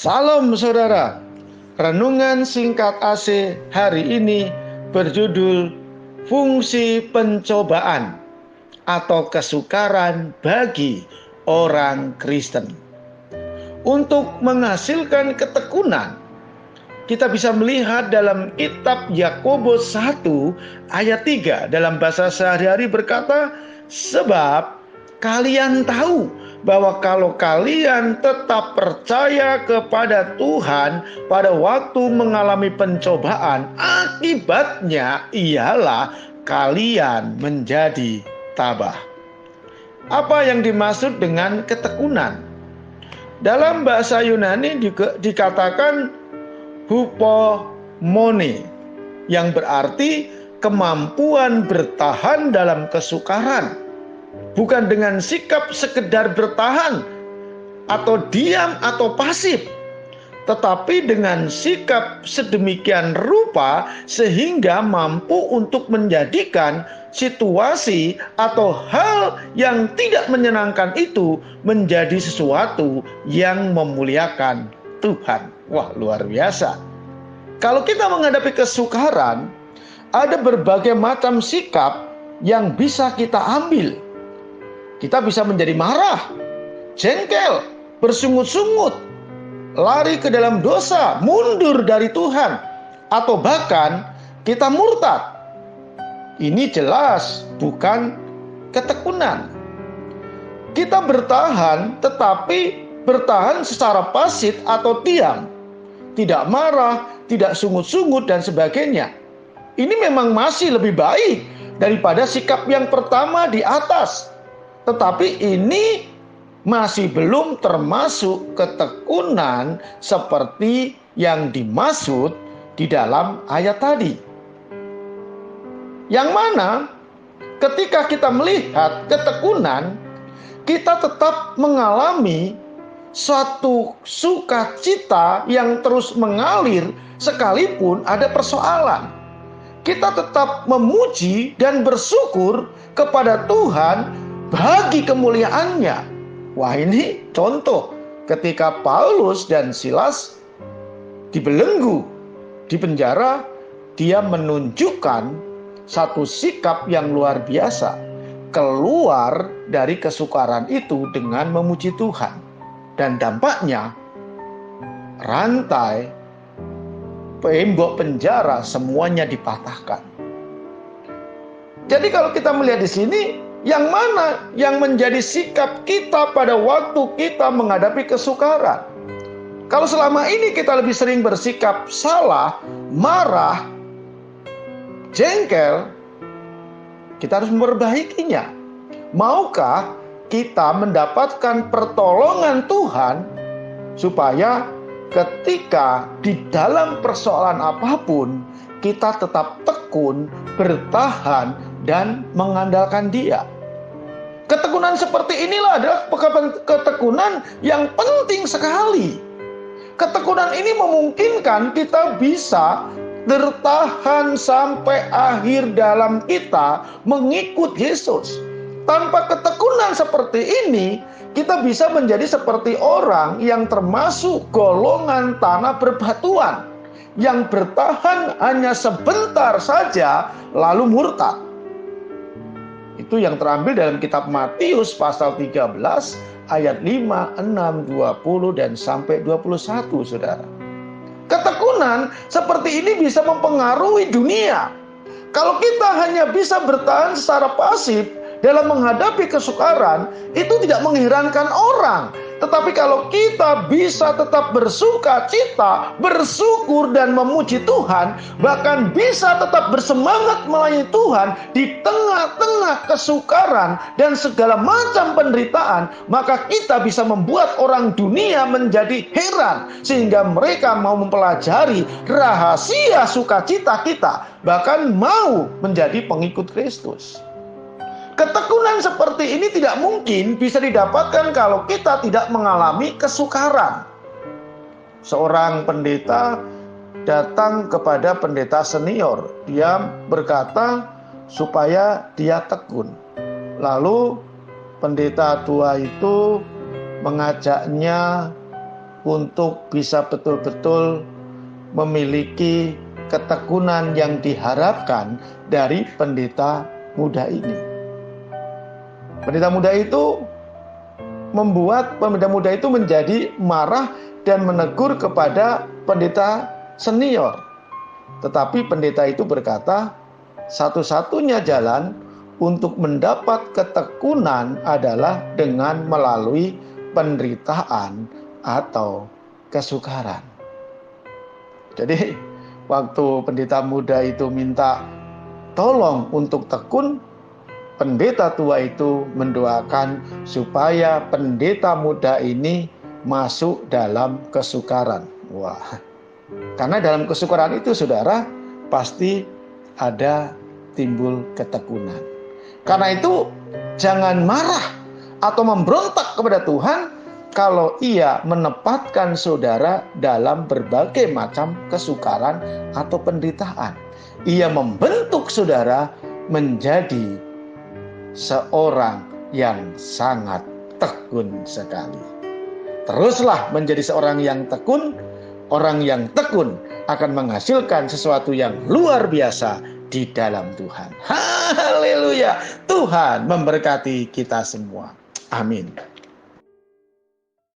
Salam saudara. Renungan singkat AC hari ini berjudul Fungsi Pencobaan atau Kesukaran bagi orang Kristen. Untuk menghasilkan ketekunan, kita bisa melihat dalam kitab Yakobus 1 ayat 3 dalam bahasa sehari-hari berkata, sebab kalian tahu bahwa kalau kalian tetap percaya kepada Tuhan pada waktu mengalami pencobaan, akibatnya ialah kalian menjadi tabah. Apa yang dimaksud dengan ketekunan? Dalam bahasa Yunani juga dikatakan hupomone, yang berarti kemampuan bertahan dalam kesukaran. Bukan dengan sikap sekedar bertahan atau diam atau pasif, tetapi dengan sikap sedemikian rupa sehingga mampu untuk menjadikan situasi atau hal yang tidak menyenangkan itu menjadi sesuatu yang memuliakan Tuhan. Wah, luar biasa. Kalau kita menghadapi kesukaran, ada berbagai macam sikap yang bisa kita ambil. Kita bisa menjadi marah, jengkel, bersungut-sungut, lari ke dalam dosa, mundur dari Tuhan, atau bahkan kita murtad. Ini jelas bukan ketekunan. Kita bertahan, tetapi bertahan secara pasif atau diam, tidak marah, tidak sungut-sungut dan sebagainya. Ini memang masih lebih baik daripada sikap yang pertama di atas. Tetapi ini masih belum termasuk ketekunan seperti yang dimaksud di dalam ayat tadi. Yang mana ketika kita melihat ketekunan, kita tetap mengalami suatu sukacita yang terus mengalir sekalipun ada persoalan. Kita tetap memuji dan bersyukur kepada Tuhan bagi kemuliaannya. Wah, ini contoh ketika Paulus dan Silas dibelenggu, di penjara, dia menunjukkan satu sikap yang luar biasa, keluar dari kesukaran itu dengan memuji Tuhan. Dan dampaknya rantai tembok penjara semuanya dipatahkan. Jadi kalau kita melihat di sini, yang mana yang menjadi sikap kita pada waktu kita menghadapi kesukaran? Kalau selama ini kita lebih sering bersikap salah, marah, jengkel, kita harus memperbaikinya. Maukah kita mendapatkan pertolongan Tuhan supaya ketika di dalam persoalan apapun kita tetap tekun, bertahan, dan mengandalkan Dia? Ketekunan seperti inilah adalah ketekunan yang penting sekali. Ketekunan ini memungkinkan kita bisa bertahan sampai akhir dalam kita mengikut Yesus. Tanpa ketekunan seperti ini, kita bisa menjadi seperti orang yang termasuk golongan tanah berbatuan, yang bertahan hanya sebentar saja lalu murtad. Itu yang terambil dalam kitab Matius pasal 13 ayat 5, 6, 20 dan sampai 21, saudara. Ketekunan seperti ini bisa mempengaruhi dunia. Kalau kita hanya bisa bertahan secara pasif dalam menghadapi kesukaran, itu tidak mengherankan orang. Tetapi kalau kita bisa tetap bersuka cita, bersyukur dan memuji Tuhan, bahkan bisa tetap bersemangat melayani Tuhan di tengah-tengah kesukaran dan segala macam penderitaan, maka kita bisa membuat orang dunia menjadi heran, sehingga mereka mau mempelajari rahasia sukacita kita, bahkan mau menjadi pengikut Kristus. Ketekunan seperti ini tidak mungkin bisa didapatkan kalau kita tidak mengalami kesukaran. Seorang pendeta datang kepada pendeta senior. Dia berkata supaya dia tekun. Lalu pendeta tua itu mengajaknya untuk bisa betul-betul memiliki ketekunan yang diharapkan dari pendeta muda ini. Pendeta muda itu membuat pendeta muda itu menjadi marah dan menegur kepada pendeta senior. Tetapi pendeta itu berkata, satu-satunya jalan untuk mendapat ketekunan adalah dengan melalui penderitaan atau kesukaran. Jadi waktu pendeta muda itu minta tolong untuk tekun, pendeta tua itu mendoakan supaya pendeta muda ini masuk dalam kesukaran. Wah, karena dalam kesukaran itu saudara pasti ada timbul ketekunan. Karena itu jangan marah atau memberontak kepada Tuhan kalau ia menempatkan saudara dalam berbagai macam kesukaran atau penderitaan. Ia membentuk saudara menjadi seorang yang sangat tekun sekali. Teruslah menjadi seorang yang tekun. Orang yang tekun akan menghasilkan sesuatu yang luar biasa di dalam Tuhan. Haleluya. Tuhan memberkati kita semua. Amin.